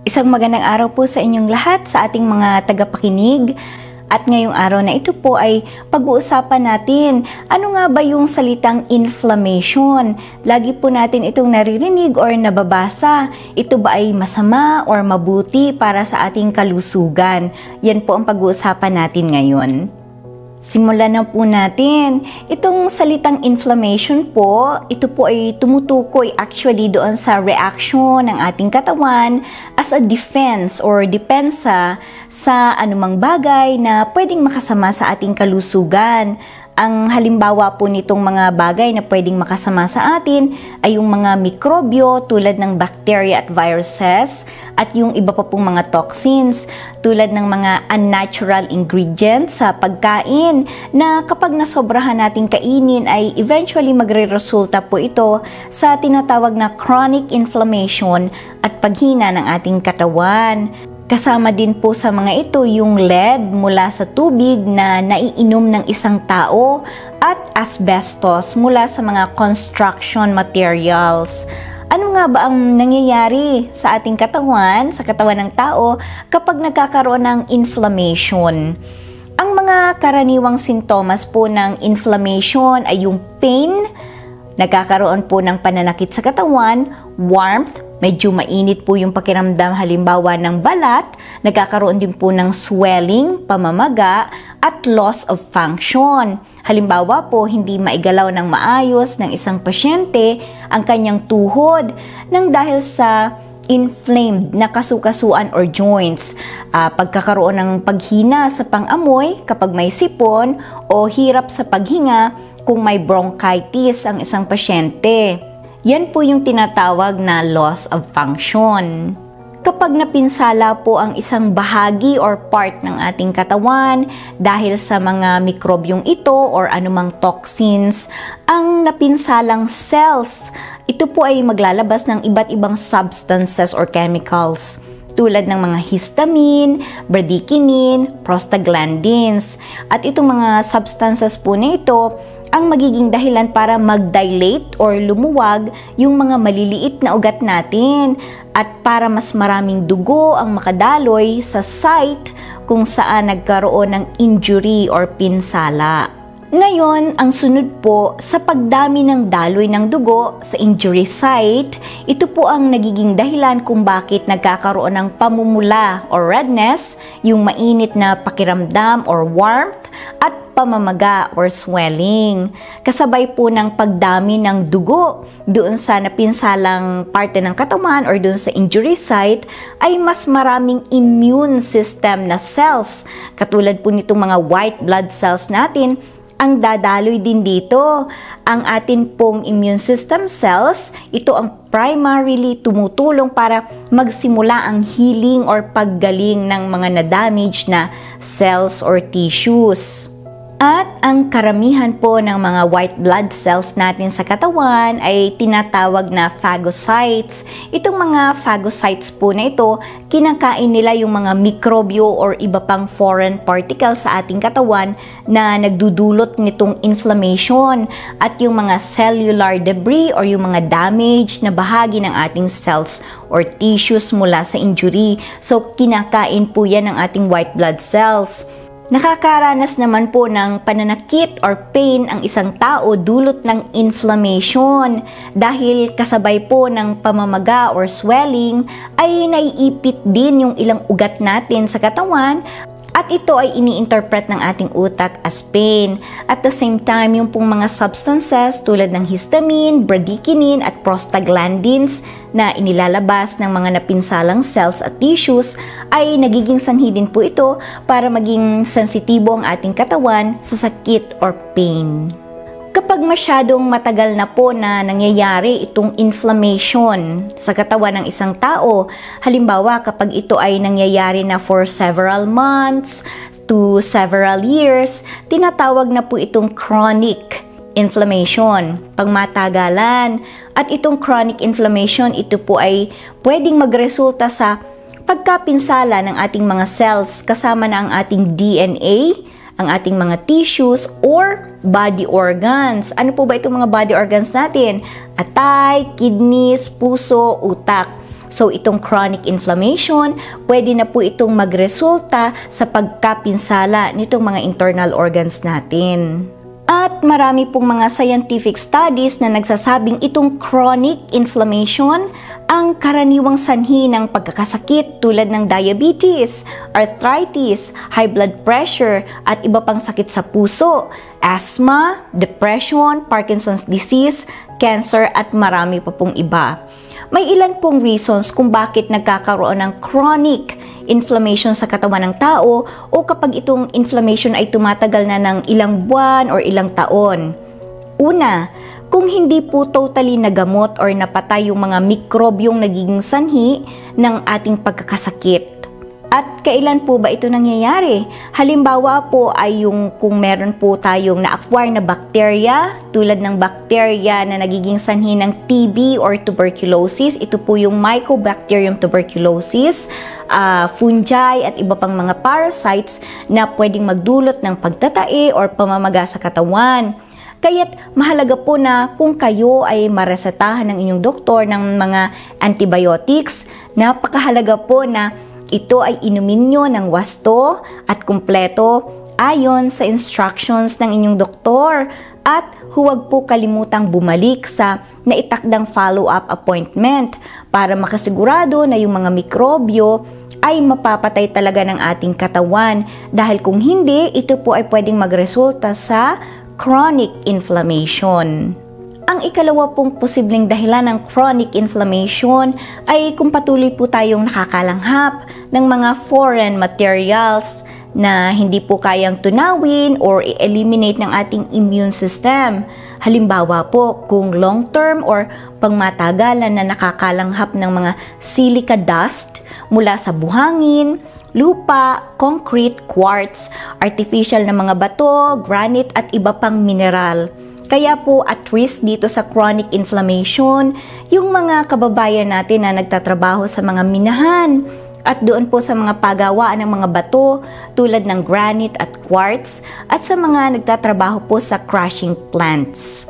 Isang magandang araw po sa inyong lahat, sa ating mga tagapakinig. At ngayong araw na ito po ay pag-uusapan natin, ano nga ba yung salitang inflammation? Lagi po natin itong naririnig or nababasa. Ito ba ay masama or mabuti para sa ating kalusugan? Yan po ang pag-uusapan natin ngayon. Simulan na po natin. Itong salitang inflammation po, ito po ay tumutukoy actually doon sa reaction ng ating katawan as a defense or depensa sa anumang bagay na pwedeng makasama sa ating kalusugan. Ang halimbawa po nitong mga bagay na pwedeng makasama sa atin ay yung mga mikrobyo tulad ng bacteria at viruses at yung iba pa pong mga toxins tulad ng mga unnatural ingredients sa pagkain na kapag nasobrahan nating kainin ay eventually magre-resulta po ito sa tinatawag na chronic inflammation at paghina ng ating katawan. Kasama din po sa mga ito yung lead mula sa tubig na naiinom ng isang tao at asbestos mula sa mga construction materials. Ano nga ba ang nangyayari sa ating katawan, sa katawan ng tao kapag nagkakaroon ng inflammation? Ang mga karaniwang sintomas po ng inflammation ay yung pain, nagkakaroon po ng pananakit sa katawan, warmth, medyo mainit po yung pakiramdam halimbawa ng balat, nagkakaroon din po ng swelling, pamamaga, at loss of function. Halimbawa po, hindi maigalaw ng maayos ng isang pasyente ang kanyang tuhod nang dahil sa inflamed na kasukasuan or joints, pagkakaroon ng paghina sa pang-amoy kapag may sipon o hirap sa paghinga kung may bronchitis ang isang pasyente. Yan po yung tinatawag na loss of function. Kapag napinsala po ang isang bahagi or part ng ating katawan dahil sa mga mikrobyong ito or anumang toxins, ang napinsalang cells, ito po ay maglalabas ng iba't ibang substances or chemicals tulad ng mga histamine, bradykinin, prostaglandins. At itong mga substances po na ito ang magiging dahilan para mag-dilate or lumuwag yung mga maliliit na ugat natin at para mas maraming dugo ang makadaloy sa site kung saan nagkaroon ng injury or pinsala. Ngayon, ang sunod po, sa pagdami ng daloy ng dugo sa injury site, ito po ang nagiging dahilan kung bakit nagkakaroon ng pamumula or redness, yung mainit na pakiramdam or warmth, at pamamaga or swelling. Kasabay po ng pagdami ng dugo doon sa napinsalang parte ng katawan or doon sa injury site ay mas maraming immune system na cells. Katulad po nitong mga white blood cells natin, ang dadaloy din dito. Ang atin pong immune system cells, ito ang primarily tumutulong para magsimula ang healing or paggaling ng mga na-damage na cells or tissues. At ang karamihan po ng mga white blood cells natin sa katawan ay tinatawag na phagocytes. Itong mga phagocytes po na ito, kinakain nila yung mga mikrobyo or iba pang foreign particles sa ating katawan na nagdudulot nitong inflammation at yung mga cellular debris or yung mga damage na bahagi ng ating cells or tissues mula sa injury. So, kinakain po yan ng ating white blood cells. Nakakaranas naman po ng pananakit or pain ang isang tao dulot ng inflammation dahil kasabay po ng pamamaga or swelling ay naiipit din yung ilang ugat natin sa katawan at ito ay ini-interpret ng ating utak as pain. At the same time, yung pong mga substances tulad ng histamine, bradykinin at prostaglandins na inilalabas ng mga napinsalang cells at tissues ay nagiging sanhi din po ito para maging sensitibo ang ating katawan sa sakit or pain. Kapag masyadong matagal na po na nangyayari itong inflammation sa katawan ng isang tao, halimbawa kapag ito ay nangyayari na for several months to several years, tinatawag na po itong chronic inflammation, pangmatagalan. At itong chronic inflammation, ito po ay pwedeng magresulta sa pagkapinsala ng ating mga cells kasama na ang ating DNA, ang ating mga tissues or body organs. Ano po ba itong mga body organs natin? Atay, kidneys, puso, utak. So itong chronic inflammation, pwede na po itong magresulta sa pagkapinsala nitong mga internal organs natin. At marami pong mga scientific studies na nagsasabing itong chronic inflammation ang karaniwang sanhi ng pagkakasakit tulad ng diabetes, arthritis, high blood pressure at iba pang sakit sa puso, asthma, depression, Parkinson's disease, cancer at marami pa pong iba. May ilan pong reasons kung bakit nagkakaroon ng chronic inflammation sa katawan ng tao o kapag itong inflammation ay tumatagal na ng ilang buwan or ilang taon. Una, kung hindi po totally nagamot or napatay yung mga mikrobyong nagiging sanhi ng ating pagkakasakit. At kailan po ba ito nangyayari? Halimbawa po ay yung kung meron po tayong na-acquire na bacteria, tulad ng bacteria na nagiging sanhi ng TB or tuberculosis, ito po yung Mycobacterium tuberculosis, fungi at iba pang mga parasites na pwedeng magdulot ng pagtatae or pamamaga sa katawan. Kaya't mahalaga po na kung kayo ay maresetahan ng inyong doktor ng mga antibiotics, napakahalaga po na ito ay inumin nyo ng wasto at kumpleto ayon sa instructions ng inyong doktor at huwag po kalimutang bumalik sa naitakdang follow-up appointment para makasigurado na yung mga mikrobyo ay mapapatay talaga ng ating katawan dahil kung hindi, ito po ay pwedeng magresulta sa chronic inflammation. Ang ikalawa pong posibleng dahilan ng chronic inflammation ay kung patuloy po tayong nakakalanghap ng mga foreign materials na hindi po kayang tunawin or i-eliminate ng ating immune system. Halimbawa po, kung long-term or pangmatagalan na nakakalanghap ng mga silica dust mula sa buhangin, lupa, concrete, quartz, artificial na mga bato, granite at iba pang mineral. Kaya po at risk dito sa chronic inflammation, yung mga kababayan natin na nagtatrabaho sa mga minahan at doon po sa mga pagawaan ng mga bato tulad ng granite at quartz at sa mga nagtatrabaho po sa crushing plants.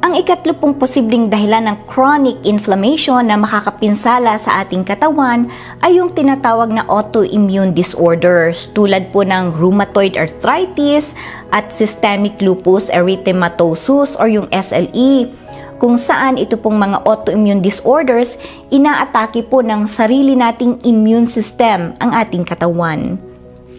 Ang ikatlo pong posibleng dahilan ng chronic inflammation na makakapinsala sa ating katawan ay yung tinatawag na autoimmune disorders tulad po ng rheumatoid arthritis at systemic lupus erythematosus or yung SLE, kung saan ito pong mga autoimmune disorders inaatake po ng sarili nating immune system ang ating katawan.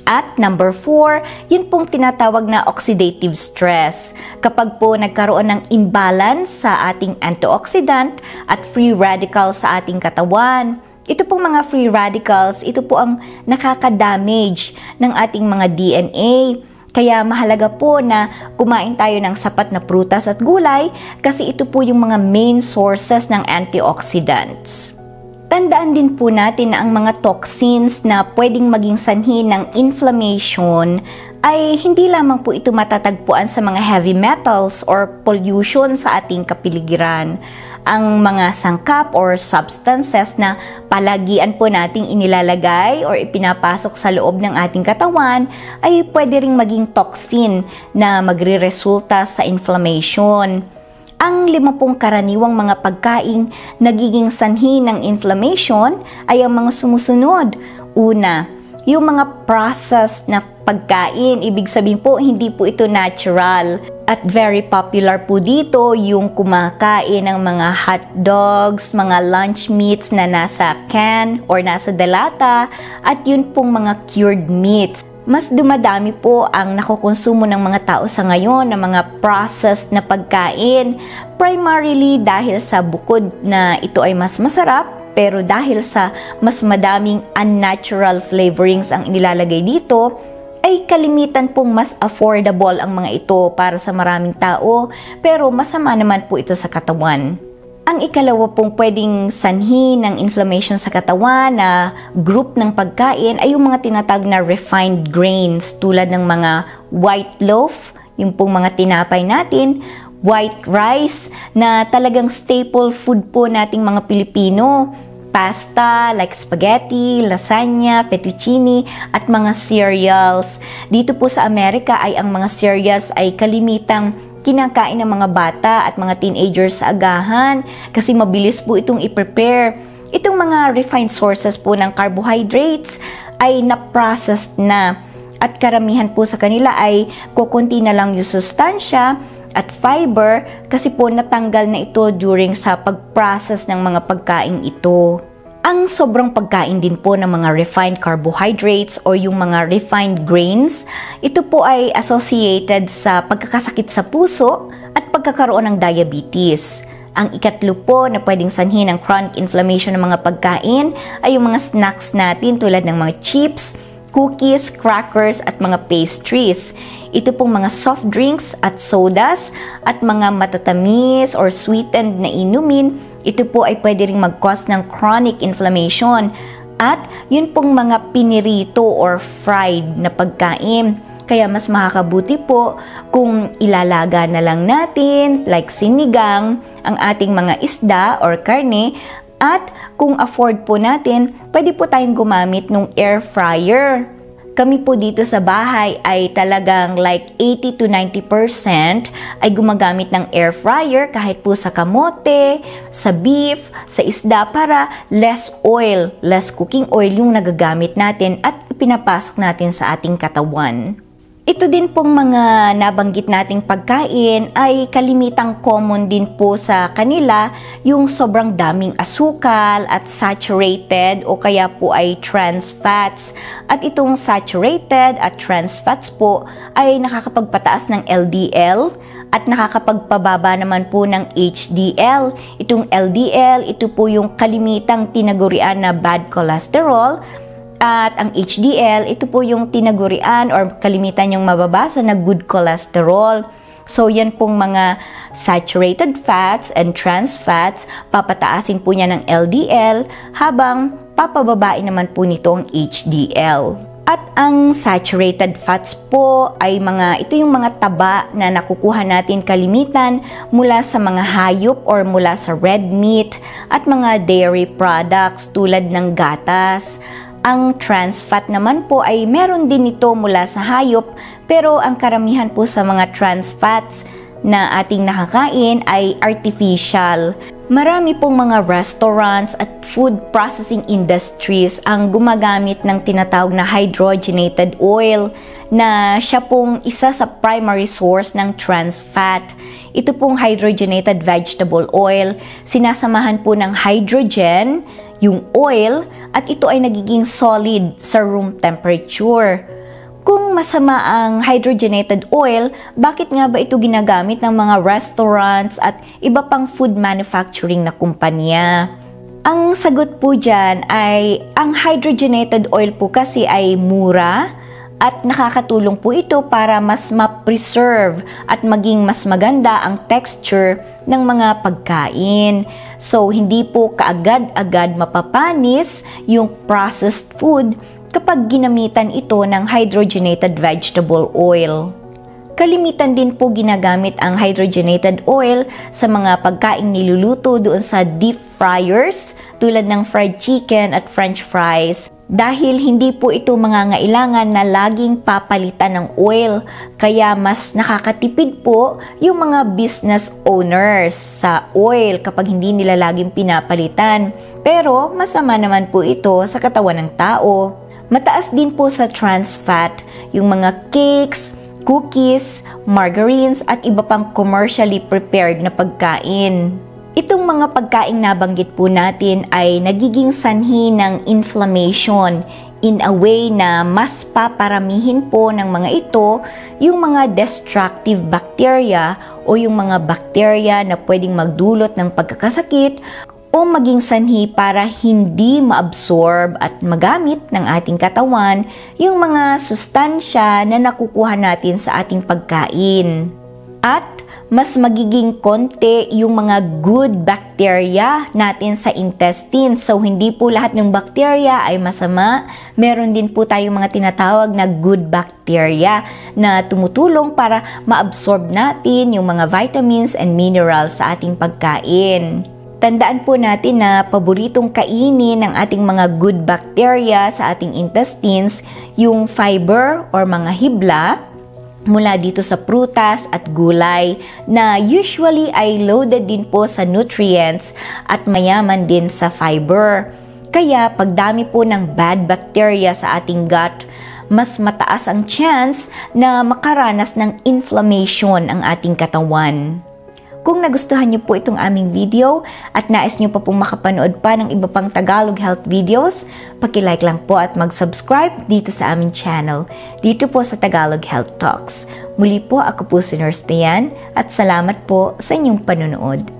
At number 4, yun pong tinatawag na oxidative stress. Kapag po nagkaroon ng imbalance sa ating antioxidant at free radicals sa ating katawan, ito pong mga free radicals, ito po ang nakaka-damage ng ating mga DNA. Kaya mahalaga po na kumain tayo ng sapat na prutas at gulay kasi ito po yung mga main sources ng antioxidants. Tandaan din po natin na ang mga toxins na pwedeng maging sanhi ng inflammation ay hindi lamang po ito matatagpuan sa mga heavy metals or pollution sa ating kapiligiran. Ang mga sangkap or substances na palagian po nating inilalagay or ipinapasok sa loob ng ating katawan ay pwede ring maging toxin na magre-resulta sa inflammation. Ang 50 karaniwang mga pagkain nagiging sanhi ng inflammation ay ang mga sumusunod. Una, yung mga processed na pagkain, ibig sabihin po hindi po ito natural. At very popular po dito yung kumakain ng mga hot dogs, mga lunch meats na nasa can or nasa delata at yun pong mga cured meats. Mas dumadami po ang nakukonsumo ng mga tao sa ngayon ng mga processed na pagkain. Primarily dahil sa bukod na ito ay mas masarap, pero dahil sa mas madaming unnatural flavorings ang inilalagay dito, ay kalimitan pong mas affordable ang mga ito para sa maraming tao, pero masama naman po ito sa katawan. Ang ikalawa pong pwedeng sanhi ng inflammation sa katawan na group ng pagkain ay yung mga tinatawag na refined grains tulad ng mga white loaf, yung pong mga tinapay natin, white rice na talagang staple food po nating mga Pilipino, pasta like spaghetti, lasagna, fettuccine at mga cereals. Dito po sa Amerika ay ang mga cereals ay kalimitang kinakain ng mga bata at mga teenagers sa agahan kasi mabilis po itong i-prepare. Itong mga refined sources po ng carbohydrates ay na-processed na at karamihan po sa kanila ay kukunti na lang yung sustansya at fiber kasi po natanggal na ito during sa pag-process ng mga pagkain ito. Ang sobrang pagkain din po ng mga refined carbohydrates o yung mga refined grains, ito po ay associated sa pagkakasakit sa puso at pagkakaroon ng diabetes. Ang ikatlo po na pwedeng sanhin ng chronic inflammation ng mga pagkain ay yung mga snacks natin tulad ng mga chips, cookies, crackers at mga pastries. Ito pong mga soft drinks at sodas at mga matatamis or sweetened na inumin, ito po ay pwede ring mag-cause ng chronic inflammation. At yun pong mga pinirito or fried na pagkain. Kaya mas makakabuti po kung ilalaga na lang natin like sinigang ang ating mga isda or karne at kung afford po natin, pwede po tayong gumamit ng air fryer. Kami po dito sa bahay ay talagang like 80 to 90% ay gumagamit ng air fryer kahit po sa kamote, sa beef, sa isda para less oil, less cooking oil yung nagagamit natin at ipinapasok natin sa ating katawan. Ito din pong mga nabanggit nating pagkain ay kalimitang common din po sa kanila yung sobrang daming asukal at saturated o kaya po ay trans fats. At itong saturated at trans fats po ay nakakapagpataas ng LDL at nakakapagpababa naman po ng HDL. Itong LDL, ito po yung kalimitang tinagurian na bad cholesterol. At ang HDL, ito po yung tinagurian or kalimitan yung mababasa na good cholesterol. So, yan pong mga saturated fats and trans fats, papataasin po niya ng LDL habang papababain naman po nito ang HDL. At ang saturated fats po ay ito yung mga taba na nakukuha natin kalimitan mula sa mga hayop or mula sa red meat at mga dairy products tulad ng gatas. Ang trans fat naman po ay meron din ito mula sa hayop pero ang karamihan po sa mga trans fats na ating nakakain ay artificial. Marami pong mga restaurants at food processing industries ang gumagamit ng tinatawag na hydrogenated oil na siya pong isa sa primary source ng trans fat. Ito pong hydrogenated vegetable oil, sinasamahan po ng hydrogen, yung oil, at ito ay nagiging solid sa room temperature. Kung masama ang hydrogenated oil, bakit nga ba ito ginagamit ng mga restaurants at iba pang food manufacturing na kumpanya? Ang sagot po dyan ay ang hydrogenated oil po kasi ay mura at nakakatulong po ito para mas ma-preserve at maging mas maganda ang texture ng mga pagkain. So, hindi po kaagad-agad mapapanis yung processed food kapag ginamitan ito ng hydrogenated vegetable oil. Kalimitan din po ginagamit ang hydrogenated oil sa mga pagkaing niluluto doon sa deep fryers tulad ng fried chicken at french fries. Dahil hindi po ito mangangailangan na laging papalitan ng oil, kaya mas nakakatipid po yung mga business owners sa oil kapag hindi nila laging pinapalitan. Pero masama naman po ito sa katawan ng tao. Mataas din po sa trans fat yung mga cakes, cookies, margarines at iba pang commercially prepared na pagkain. Itong mga pagkaing nabanggit po natin ay nagiging sanhi ng inflammation in a way na mas paparamihin po ng mga ito yung mga destructive bacteria o yung mga bacteria na pwedeng magdulot ng pagkakasakit o maging sanhi para hindi maabsorb at magamit ng ating katawan yung mga sustansya na nakukuha natin sa ating pagkain. At mas magiging konti yung mga good bacteria natin sa intestine. So, hindi po lahat ng bacteria ay masama. Meron din po tayong mga tinatawag na good bacteria na tumutulong para maabsorb natin yung mga vitamins and minerals sa ating pagkain. Tandaan po natin na paboritong kainin ng ating mga good bacteria sa ating intestines, yung fiber or mga hibla, mula dito sa prutas at gulay na usually ay loaded din po sa nutrients at mayaman din sa fiber. Kaya pagdami po ng bad bacteria sa ating gut, mas mataas ang chance na makaranas ng inflammation ang ating katawan. Kung nagustuhan niyo po itong aming video at nais niyo pa pong makapanood pa ng iba pang Tagalog health videos, paki-like lang po at mag-subscribe dito sa aming channel, dito po sa Tagalog Health Talks. Muli po, ako po si Nurse Diane at salamat po sa inyong panonood.